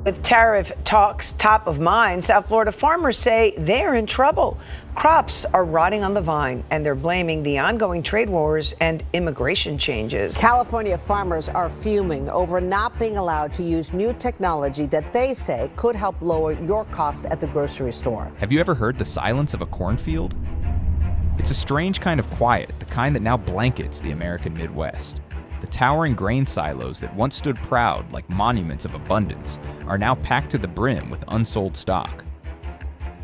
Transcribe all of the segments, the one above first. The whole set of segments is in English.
With tariff talks top of mind, South Florida farmers say they're in trouble. Crops are rotting on the vine, and they're blaming the ongoing trade wars and immigration changes. California farmers are fuming over not being allowed to use new technology that they say could help lower your cost at the grocery store. Have you ever heard the silence of a cornfield? It's a strange kind of quiet, the kind that now blankets the American Midwest. The towering grain silos that once stood proud like monuments of abundance are now packed to the brim with unsold stock.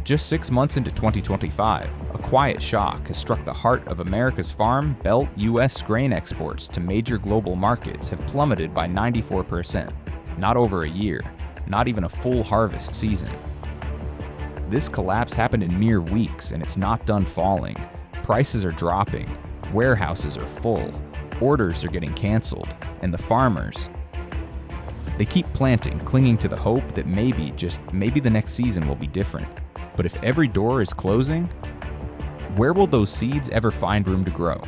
Just 6 months into 2025, a quiet shock has struck the heart of America's farm belt. U.S. grain exports to major global markets have plummeted by 94%. Not over a year, not even a full harvest season. This collapse happened in mere weeks, and it's not done falling. Prices are dropping, warehouses are full, orders are getting canceled, and the farmers, they keep planting, clinging to the hope that maybe, just maybe the next season will be different. But if every door is closing, where will those seeds ever find room to grow?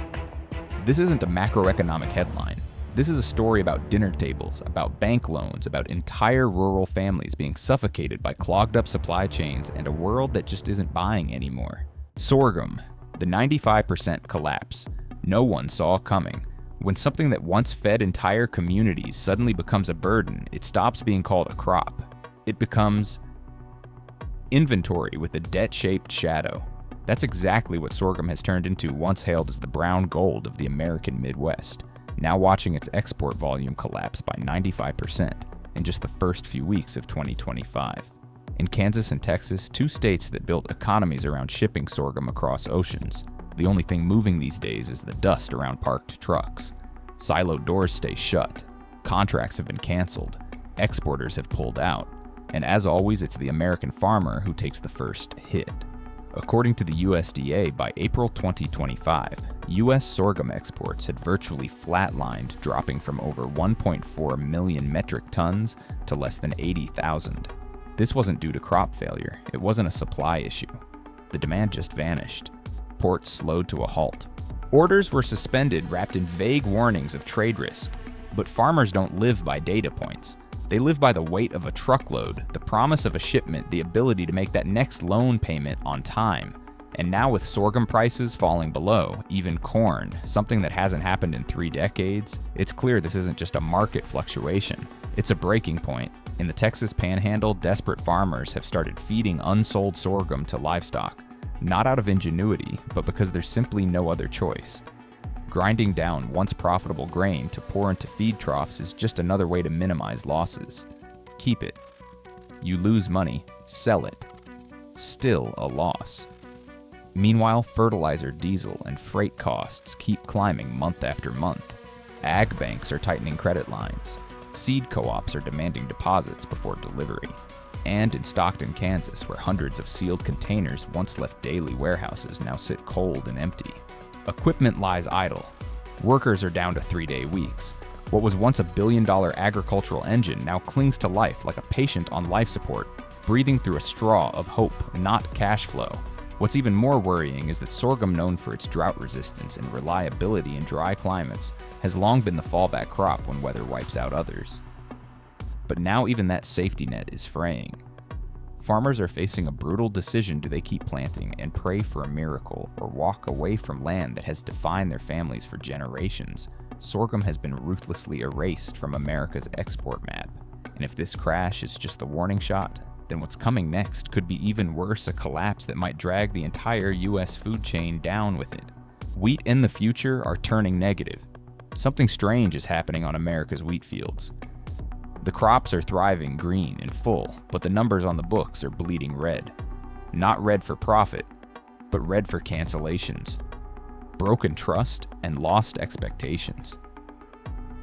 This isn't a macroeconomic headline. This is a story about dinner tables, about bank loans, about entire rural families being suffocated by clogged up supply chains and a world that just isn't buying anymore. Sorghum, the 95% collapse. No one saw coming. When something that once fed entire communities suddenly becomes a burden, it stops being called a crop. It becomes inventory with a debt-shaped shadow. That's exactly what sorghum has turned into, once hailed as the brown gold of the American Midwest, now watching its export volume collapse by 95% in just the first few weeks of 2025. In Kansas and Texas, two states that built economies around shipping sorghum across oceans, the only thing moving these days is the dust around parked trucks. Siloed doors stay shut. Contracts have been canceled. Exporters have pulled out. And as always, it's the American farmer who takes the first hit. According to the USDA, by April 2025, U.S. sorghum exports had virtually flatlined, dropping from over 1.4 million metric tons to less than 80,000. This wasn't due to crop failure. It wasn't a supply issue. The demand just vanished. Ports slowed to a halt. Orders were suspended, wrapped in vague warnings of trade risk. But farmers don't live by data points. They live by the weight of a truckload, the promise of a shipment, the ability to make that next loan payment on time. And now with sorghum prices falling below, even corn, something that hasn't happened in 3 decades, it's clear this isn't just a market fluctuation. It's a breaking point. In the Texas Panhandle, desperate farmers have started feeding unsold sorghum to livestock. Not out of ingenuity, but because there's simply no other choice. Grinding down once profitable grain to pour into feed troughs is just another way to minimize losses. Keep it. You lose money, sell it. Still a loss. Meanwhile, fertilizer, diesel, and freight costs keep climbing month after month. Ag banks are tightening credit lines. Seed co-ops are demanding deposits before delivery. And in Stockton, Kansas, where hundreds of sealed containers once left daily warehouses now sit cold and empty. Equipment lies idle. Workers are down to 3-day weeks. What was once a billion-dollar agricultural engine now clings to life like a patient on life support, breathing through a straw of hope, not cash flow. What's even more worrying is that sorghum, known for its drought resistance and reliability in dry climates, has long been the fallback crop when weather wipes out others. But now even that safety net is fraying. Farmers are facing a brutal decision: do they keep planting and pray for a miracle, or walk away from land that has defined their families for generations? Sorghum has been ruthlessly erased from America's export map. And if this crash is just the warning shot, then what's coming next could be even worse, a collapse that might drag the entire U.S. food chain down with it. Wheat and the future are turning negative. Something strange is happening on America's wheat fields. The crops are thriving, green and full, but the numbers on the books are bleeding red. Not red for profit, but red for cancellations, broken trust, and lost expectations.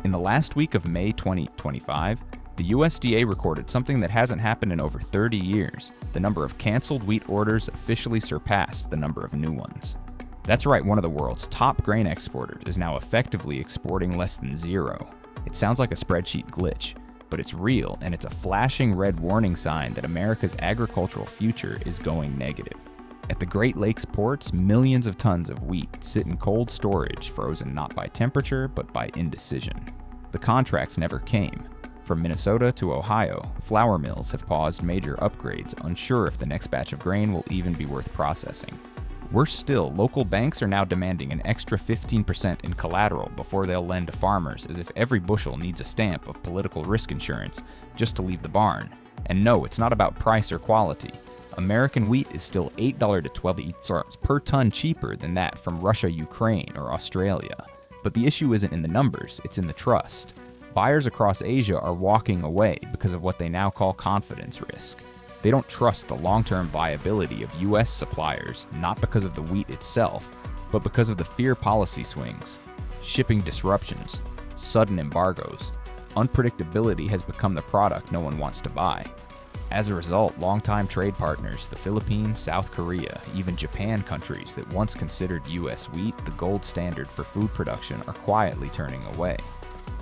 In the last week of May 2025, the USDA recorded something that hasn't happened in over 30 years. The number of canceled wheat orders officially surpassed the number of new ones. That's right, one of the world's top grain exporters is now effectively exporting less than zero. It sounds like a spreadsheet glitch, but it's real, and it's a flashing red warning sign that America's agricultural future is going negative. At the Great Lakes ports, millions of tons of wheat sit in cold storage, frozen not by temperature, but by indecision. The contracts never came. From Minnesota to Ohio, flour mills have paused major upgrades, unsure if the next batch of grain will even be worth processing. Worse still, local banks are now demanding an extra 15% in collateral before they'll lend to farmers, as if every bushel needs a stamp of political risk insurance just to leave the barn. And no, it's not about price or quality. American wheat is still $8 to $12 per ton cheaper than that from Russia, Ukraine, or Australia. But the issue isn't in the numbers, it's in the trust. Buyers across Asia are walking away because of what they now call confidence risk. They don't trust the long-term viability of U.S. suppliers, not because of the wheat itself, but because of the fear policy swings, shipping disruptions, sudden embargoes. Unpredictability has become the product no one wants to buy. As a result, longtime trade partners, the Philippines, South Korea, even Japan countries that once considered U.S. wheat the gold standard for food production are quietly turning away.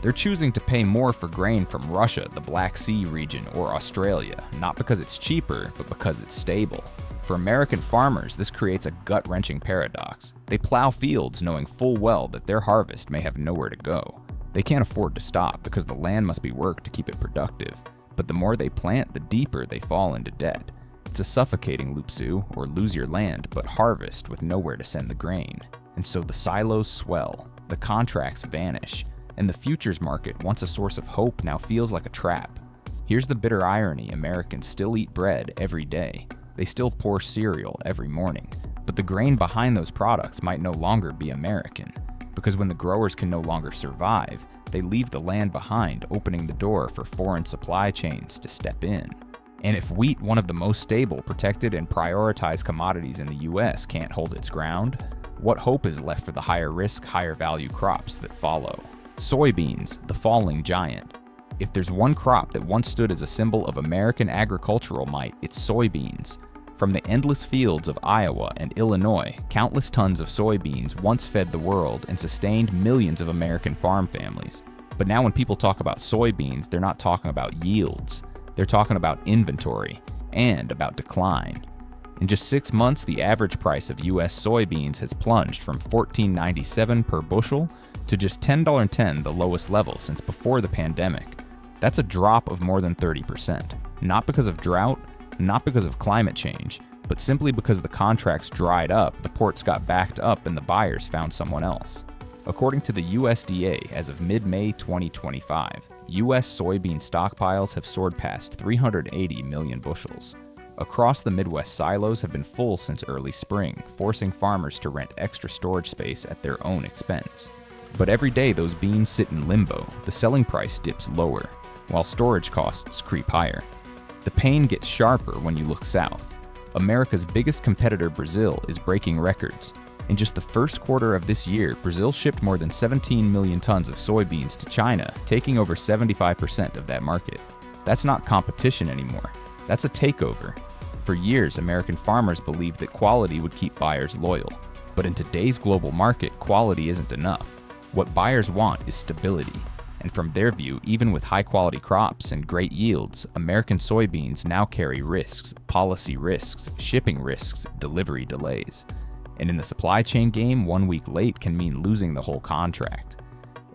They're choosing to pay more for grain from Russia, the Black Sea region, or Australia, not because it's cheaper, but because it's stable. For American farmers, this creates a gut-wrenching paradox. They plow fields knowing full well that their harvest may have nowhere to go. They can't afford to stop because the land must be worked to keep it productive. But the more they plant, the deeper they fall into debt. It's a suffocating loop, or lose your land, but harvest with nowhere to send the grain. And so the silos swell, the contracts vanish, and the futures market, once a source of hope, now feels like a trap. Here's the bitter irony: Americans still eat bread every day. They still pour cereal every morning. But the grain behind those products might no longer be American. Because when the growers can no longer survive, they leave the land behind, opening the door for foreign supply chains to step in. And if wheat, one of the most stable, protected, and prioritized commodities in the US, can't hold its ground, what hope is left for the higher risk, higher value crops that follow? Soybeans, the falling giant. If there's one crop that once stood as a symbol of American agricultural might, it's soybeans. From the endless fields of Iowa and Illinois, countless tons of soybeans once fed the world and sustained millions of American farm families. But now when people talk about soybeans, they're not talking about yields. They're talking about inventory and about decline. In just 6 months, the average price of U.S. soybeans has plunged from $14.97 per bushel to just $10.10, the lowest level since before the pandemic. That's a drop of more than 30%, not because of drought, not because of climate change, but simply because the contracts dried up, the ports got backed up, and the buyers found someone else. According to the USDA, as of mid-May 2025, U.S. soybean stockpiles have soared past 380 million bushels. Across the Midwest, silos have been full since early spring, forcing farmers to rent extra storage space at their own expense. But every day those beans sit in limbo, the selling price dips lower, while storage costs creep higher. The pain gets sharper when you look south. America's biggest competitor, Brazil, is breaking records. In just the first quarter of this year, Brazil shipped more than 17 million tons of soybeans to China, taking over 75% of that market. That's not competition anymore. That's a takeover. For years, American farmers believed that quality would keep buyers loyal. But in today's global market, quality isn't enough. What buyers want is stability. And from their view, even with high-quality crops and great yields, American soybeans now carry risks, policy risks, shipping risks, delivery delays. And in the supply chain game, 1 week late can mean losing the whole contract.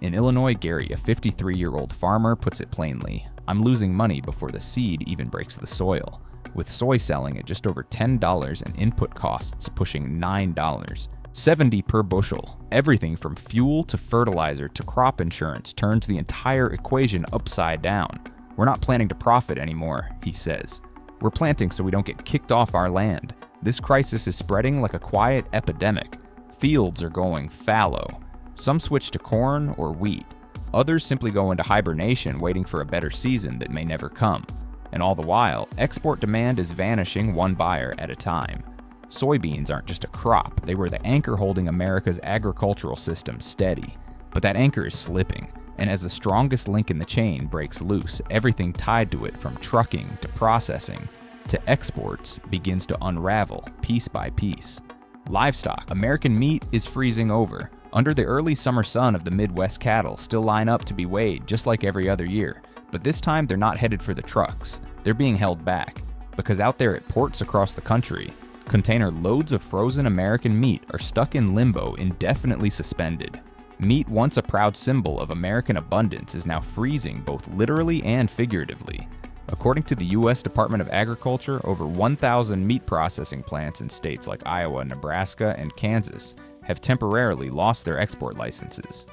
In Illinois, Gary, a 53-year-old farmer, puts it plainly: "I'm losing money before the seed even breaks the soil," with soy selling at just over $10 and input costs pushing $9. $70 per bushel. Everything from fuel to fertilizer to crop insurance turns the entire equation upside down. "We're not planning to profit anymore," he says. "We're planting so we don't get kicked off our land. This crisis is spreading like a quiet epidemic. Fields are going fallow. Some switch to corn or wheat. Others simply go into hibernation, waiting for a better season that may never come. And all the while, export demand is vanishing one buyer at a time." Soybeans aren't just a crop, they were the anchor holding America's agricultural system steady. But that anchor is slipping, and as the strongest link in the chain breaks loose, everything tied to it, from trucking to processing to exports, begins to unravel piece by piece. Livestock, American meat, is freezing over. Under the early summer sun of the Midwest, cattle still line up to be weighed just like every other year. But this time they're not headed for the trucks. They're being held back, because out there at ports across the country, container loads of frozen American meat are stuck in limbo, indefinitely suspended. Meat, once a proud symbol of American abundance, is now freezing both literally and figuratively. According to the U.S. Department of Agriculture, over 1,000 meat processing plants in states like Iowa, Nebraska, and Kansas have temporarily lost their export licenses.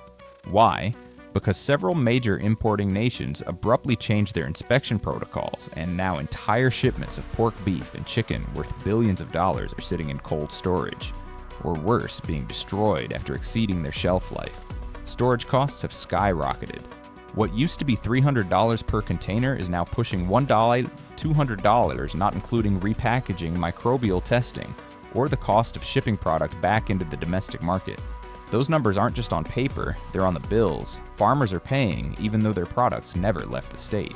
Why? Because several major importing nations abruptly changed their inspection protocols, and now entire shipments of pork, beef, and chicken worth billions of dollars are sitting in cold storage, or worse, being destroyed after exceeding their shelf life. Storage costs have skyrocketed. What used to be $300 per container is now pushing $100, $200, not including repackaging, microbial testing, or the cost of shipping product back into the domestic market. Those numbers aren't just on paper, they're on the bills. Farmers are paying, even though their products never left the state.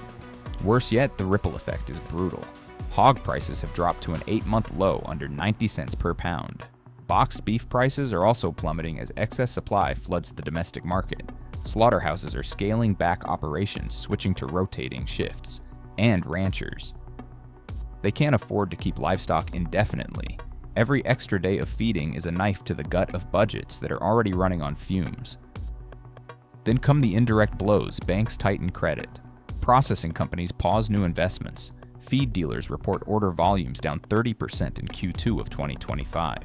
Worse yet, the ripple effect is brutal. Hog prices have dropped to an 8-month low under 90 cents per pound. Boxed beef prices are also plummeting as excess supply floods the domestic market. Slaughterhouses are scaling back operations, switching to rotating shifts. And ranchers. They can't afford to keep livestock indefinitely. Every extra day of feeding is a knife to the gut of budgets that are already running on fumes. Then come the indirect blows. Banks tighten credit. Processing companies pause new investments. Feed dealers report order volumes down 30% in Q2 of 2025.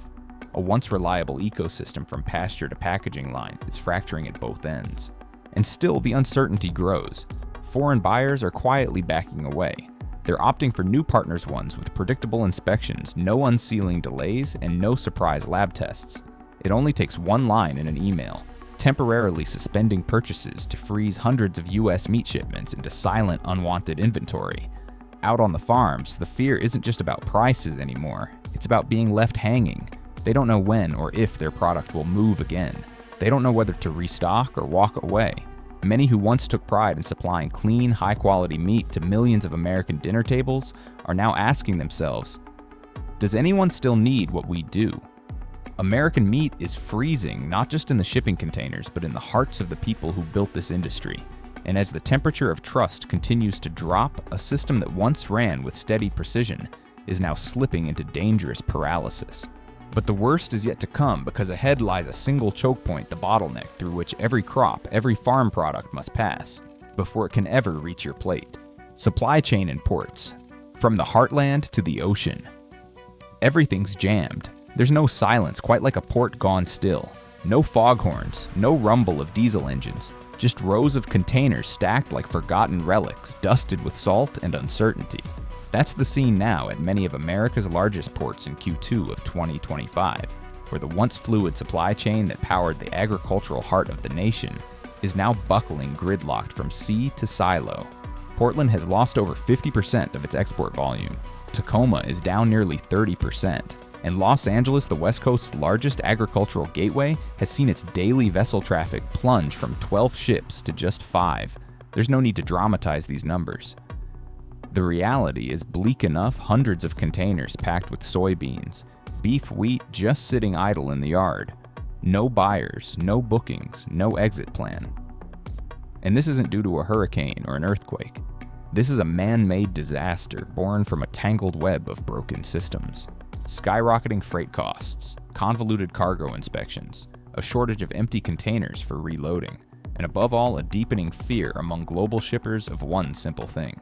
A once reliable ecosystem from pasture to packaging line is fracturing at both ends. And still, the uncertainty grows. Foreign buyers are quietly backing away. They're opting for new partners ones with predictable inspections, no unsealing delays, and no surprise lab tests. It only takes one line in an email, temporarily suspending purchases to freeze hundreds of U.S. meat shipments into silent, unwanted inventory. Out on the farms, the fear isn't just about prices anymore. It's about being left hanging. They don't know when or if their product will move again. They don't know whether to restock or walk away. Many who once took pride in supplying clean, high-quality meat to millions of American dinner tables are now asking themselves, does anyone still need what we do? American meat is freezing, not just in the shipping containers, but in the hearts of the people who built this industry. And as the temperature of trust continues to drop, a system that once ran with steady precision is now slipping into dangerous paralysis. But the worst is yet to come, because ahead lies a single choke point, the bottleneck through which every crop, every farm product must pass before it can ever reach your plate. Supply chain and ports. From the heartland to the ocean. Everything's jammed. There's no silence, quite like a port gone still. No foghorns, no rumble of diesel engines. Just rows of containers stacked like forgotten relics, dusted with salt and uncertainty. That's the scene now at many of America's largest ports in Q2 of 2025, where the once fluid supply chain that powered the agricultural heart of the nation is now buckling, gridlocked from sea to silo. Portland has lost over 50% of its export volume. Tacoma is down nearly 30%. And Los Angeles, the West Coast's largest agricultural gateway, has seen its daily vessel traffic plunge from 12 ships to just 5. There's no need to dramatize these numbers. The reality is bleak enough: hundreds of containers packed with soybeans, beef, wheat just sitting idle in the yard. No buyers, no bookings, no exit plan. And this isn't due to a hurricane or an earthquake. This is a man-made disaster born from a tangled web of broken systems. Skyrocketing freight costs, convoluted cargo inspections, a shortage of empty containers for reloading, and above all, a deepening fear among global shippers of one simple thing: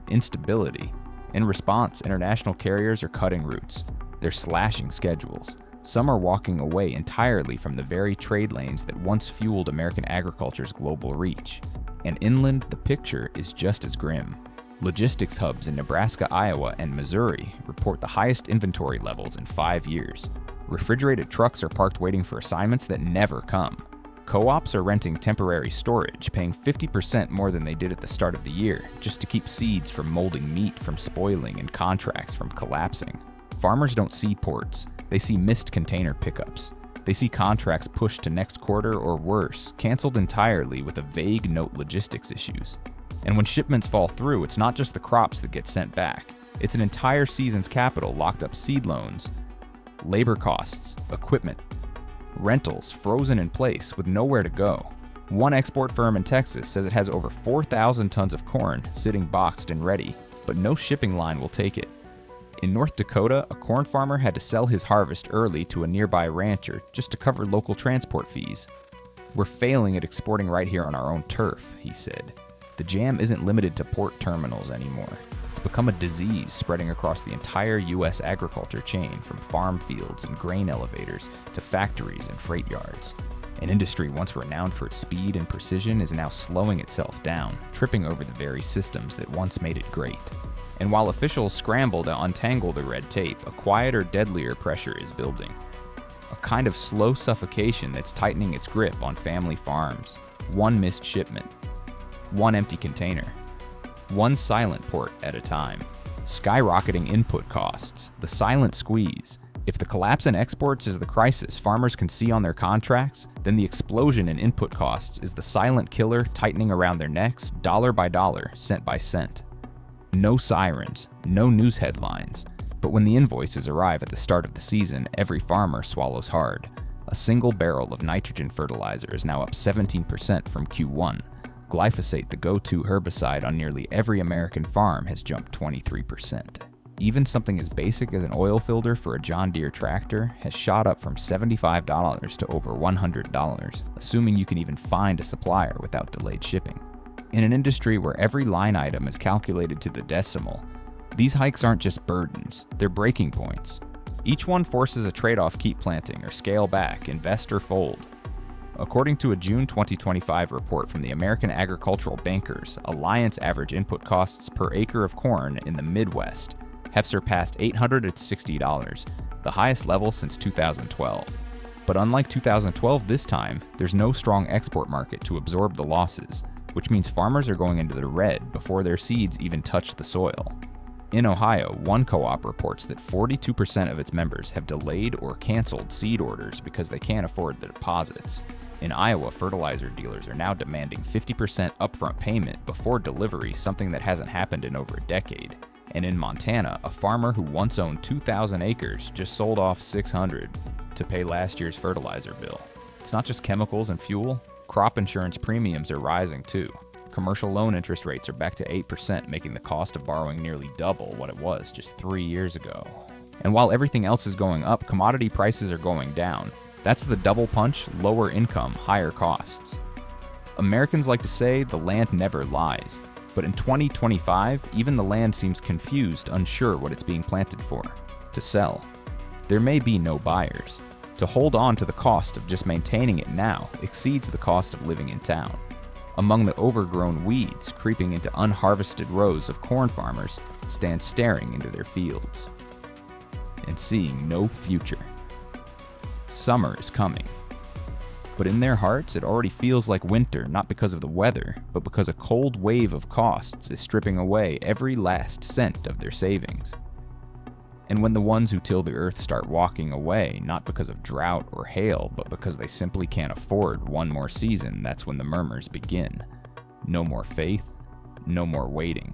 instability. In response, international carriers are cutting routes. They're slashing schedules. Some are walking away entirely from the very trade lanes that once fueled American agriculture's global reach. And inland, the picture is just as grim. Logistics hubs in Nebraska, Iowa, and Missouri report the highest inventory levels in 5 years. Refrigerated trucks are parked waiting for assignments that never come. Co-ops are renting temporary storage, paying 50% more than they did at the start of the year, just to keep seeds from molding, meat from spoiling, and contracts from collapsing. Farmers don't see ports. They see missed container pickups. They see contracts pushed to next quarter or worse, canceled entirely with a vague note logistics issues. And when shipments fall through, it's not just the crops that get sent back. It's an entire season's capital locked up: seed loans, labor costs, equipment, rentals frozen in place with nowhere to go. One export firm in Texas says it has over 4,000 tons of corn sitting boxed and ready, but no shipping line will take it. In North Dakota, a corn farmer had to sell his harvest early to a nearby rancher just to cover local transport fees. "We're failing at exporting right here on our own turf," he said. "The jam isn't limited to port terminals anymore. It's become a disease spreading across the entire U.S. agriculture chain, from farm fields and grain elevators to factories and freight yards. An industry once renowned for its speed and precision is now slowing itself down, tripping over the very systems that once made it great." And while officials scramble to untangle the red tape, a quieter, deadlier pressure is building. A kind of slow suffocation that's tightening its grip on family farms. One missed shipment. One empty container. One silent port at a time. Skyrocketing input costs. The silent squeeze. If the collapse in exports is the crisis farmers can see on their contracts, then the explosion in input costs is the silent killer tightening around their necks, dollar by dollar, cent by cent. No sirens, no news headlines, but when the invoices arrive at the start of the season, every farmer swallows hard. A single barrel of nitrogen fertilizer is now up 17% from Q1. Glyphosate, the go-to herbicide on nearly every American farm, has jumped 23%. Even something as basic as an oil filter for a John Deere tractor has shot up from $75 to over $100, assuming you can even find a supplier without delayed shipping. In an industry where every line item is calculated to the decimal, these hikes aren't just burdens, they're breaking points. Each one forces a trade-off: keep planting or scale back, invest or fold. According to a June 2025 report from the American Agricultural Bankers, Alliance average input costs per acre of corn in the Midwest have surpassed $860, the highest level since 2012. But unlike 2012 this time, there's no strong export market to absorb the losses, which means farmers are going into the red before their seeds even touch the soil. In Ohio, one co-op reports that 42% of its members have delayed or canceled seed orders because they can't afford the deposits. In Iowa, fertilizer dealers are now demanding 50% upfront payment before delivery, something that hasn't happened in over a decade. And in Montana, a farmer who once owned 2,000 acres just sold off 600 to pay last year's fertilizer bill. It's not just chemicals and fuel. Crop insurance premiums are rising too. Commercial loan interest rates are back to 8%, making the cost of borrowing nearly double what it was just 3 years ago. And while everything else is going up, commodity prices are going down. That's the double punch: lower income, higher costs. Americans like to say the land never lies, but in 2025, even the land seems confused, unsure what it's being planted for. To sell. There may be no buyers. To hold on to the cost of just maintaining it now exceeds the cost of living in town. Among the overgrown weeds creeping into unharvested rows of corn farmers stand staring into their fields and seeing no future. Summer is coming, but in their hearts it already feels like winter, not because of the weather, but because a cold wave of costs is stripping away every last cent of their savings. And when the ones who till the earth start walking away, not because of drought or hail, but because they simply can't afford one more season, that's when the murmurs begin. No more faith, no more waiting,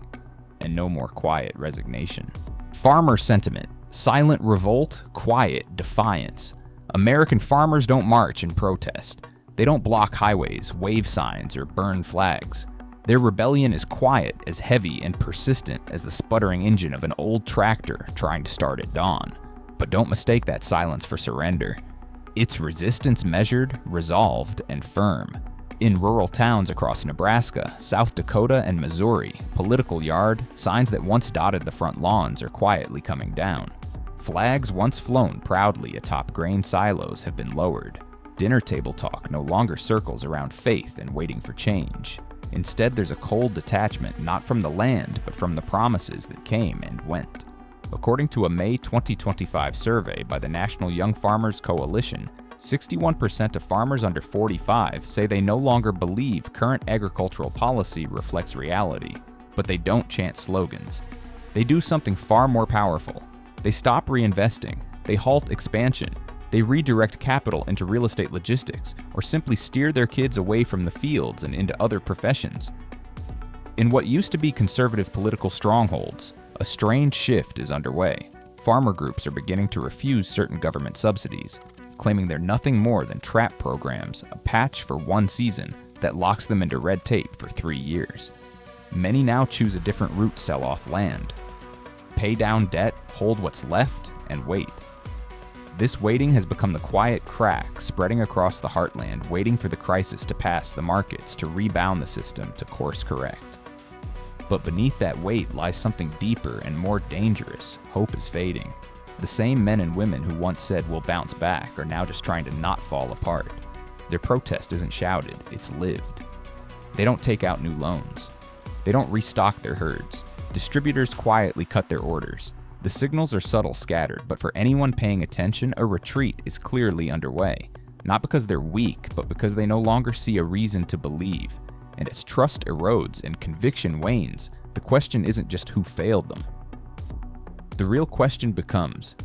and no more quiet resignation. Farmer sentiment: silent revolt, quiet defiance. American farmers don't march and protest. They don't block highways, wave signs, or burn flags. Their rebellion is quiet, as heavy and persistent as the sputtering engine of an old tractor trying to start at dawn. But don't mistake that silence for surrender. It's resistance measured, resolved, and firm. In rural towns across Nebraska, South Dakota, and Missouri, political yard, signs that once dotted the front lawns are quietly coming down. Flags once flown proudly atop grain silos have been lowered. Dinner table talk no longer circles around faith and waiting for change. Instead, there's a cold detachment, not from the land, but from the promises that came and went. According to a May 2025 survey by the National Young Farmers Coalition, 61% of farmers under 45 say they no longer believe current agricultural policy reflects reality, but they don't chant slogans. They do something far more powerful. They stop reinvesting, they halt expansion, they redirect capital into real estate logistics, or simply steer their kids away from the fields and into other professions. In what used to be conservative political strongholds, a strange shift is underway. Farmer groups are beginning to refuse certain government subsidies, claiming they're nothing more than trap programs, a patch for one season that locks them into red tape for 3 years. Many now choose a different route: sell off land, pay down debt, hold what's left, and wait. This waiting has become the quiet crack spreading across the heartland, waiting for the crisis to pass the markets to rebound the system to course correct. But beneath that weight lies something deeper and more dangerous. Hope is fading. The same men and women who once said we'll bounce back are now just trying to not fall apart. Their protest isn't shouted, it's lived. They don't take out new loans. They don't restock their herds. Distributors quietly cut their orders. The signals are subtle scattered, but for anyone paying attention, a retreat is clearly underway. Not because they're weak, but because they no longer see a reason to believe. And as trust erodes and conviction wanes, the question isn't just who failed them. The real question becomes,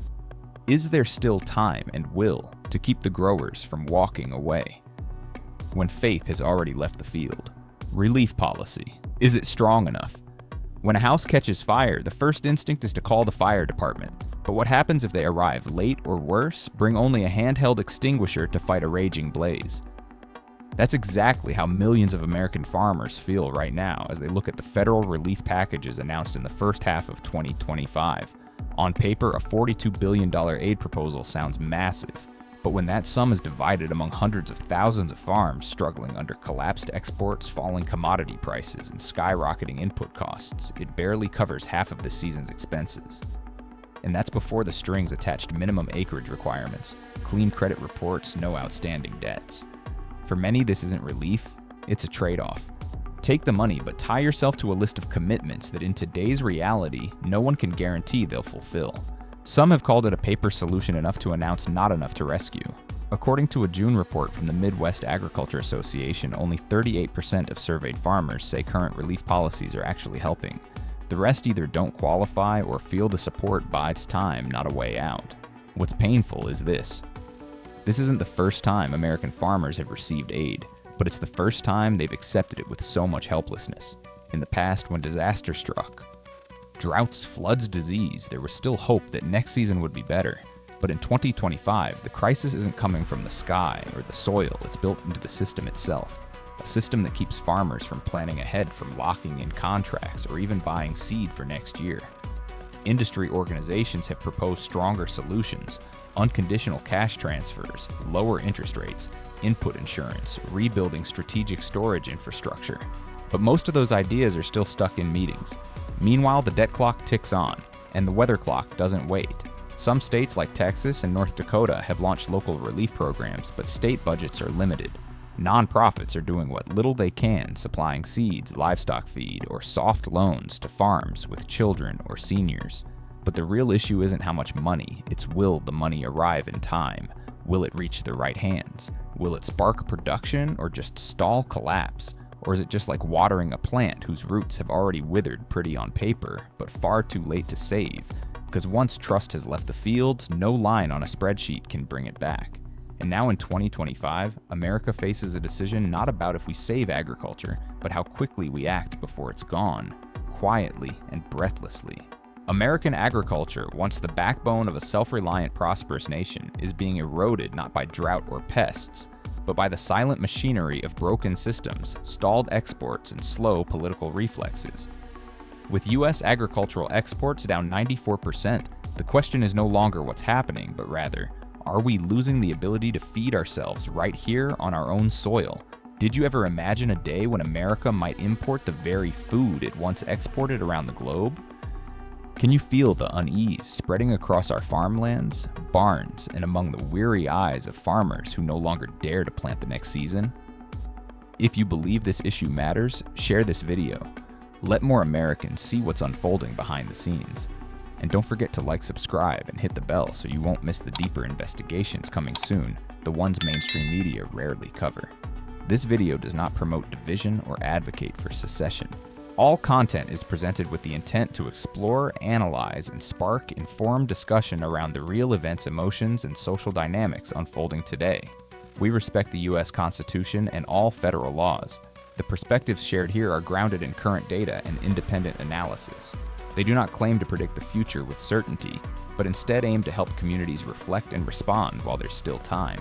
is there still time and will to keep the growers from walking away? When faith has already left the field. Relief policy. Is it strong enough? When a house catches fire, the first instinct is to call the fire department. But what happens if they arrive late or worse, bring only a handheld extinguisher to fight a raging blaze? That's exactly how millions of American farmers feel right now as they look at the federal relief packages announced in the first half of 2025. On paper, a $42 billion aid proposal sounds massive. But when that sum is divided among hundreds of thousands of farms struggling under collapsed exports, falling commodity prices, and skyrocketing input costs, it barely covers half of this season's expenses. And that's before the strings attached to minimum acreage requirements, clean credit reports, no outstanding debts. For many, this isn't relief, it's a trade-off. Take the money, but tie yourself to a list of commitments that in today's reality, no one can guarantee they'll fulfill. Some have called it a paper solution enough to announce not enough to rescue. According to a June report from the Midwest Agriculture Association, only 38% of surveyed farmers say current relief policies are actually helping. The rest either don't qualify or feel the support bides time, not a way out. What's painful is this. This isn't the first time American farmers have received aid, but it's the first time they've accepted it with so much helplessness. In the past, when disaster struck, droughts, floods, disease, there was still hope that next season would be better. But in 2025, the crisis isn't coming from the sky or the soil, it's built into the system itself. A system that keeps farmers from planning ahead, from locking in contracts, or even buying seed for next year. Industry organizations have proposed stronger solutions: unconditional cash transfers, lower interest rates, input insurance, rebuilding strategic storage infrastructure. But most of those ideas are still stuck in meetings. Meanwhile, the debt clock ticks on, and the weather clock doesn't wait. Some states like Texas and North Dakota have launched local relief programs, but state budgets are limited. Nonprofits are doing what little they can, supplying seeds, livestock feed, or soft loans to farms with children or seniors. But the real issue isn't how much money, it's will the money arrive in time? Will it reach the right hands? Will it spark production or just stall collapse? Or is it just like watering a plant whose roots have already withered pretty on paper, but far too late to save? Because once trust has left the fields, no line on a spreadsheet can bring it back. And now in 2025, America faces a decision not about if we save agriculture, but how quickly we act before it's gone, quietly and breathlessly. American agriculture, once the backbone of a self-reliant, prosperous nation, is being eroded not by drought or pests, but by the silent machinery of broken systems, stalled exports, and slow political reflexes. With U.S. agricultural exports down 94%, the question is no longer what's happening, but rather, are we losing the ability to feed ourselves right here on our own soil? Did you ever imagine a day when America might import the very food it once exported around the globe? Can you feel the unease spreading across our farmlands, barns, and among the weary eyes of farmers who no longer dare to plant the next season? If you believe this issue matters, share this video. Let more Americans see what's unfolding behind the scenes. And don't forget to like, subscribe, and hit the bell so you won't miss the deeper investigations coming soon, the ones mainstream media rarely cover. This video does not promote division or advocate for secession. All content is presented with the intent to explore, analyze, and spark informed discussion around the real events, emotions, and social dynamics unfolding today. We respect the U.S. Constitution and all federal laws. The perspectives shared here are grounded in current data and independent analysis. They do not claim to predict the future with certainty, but instead aim to help communities reflect and respond while there's still time.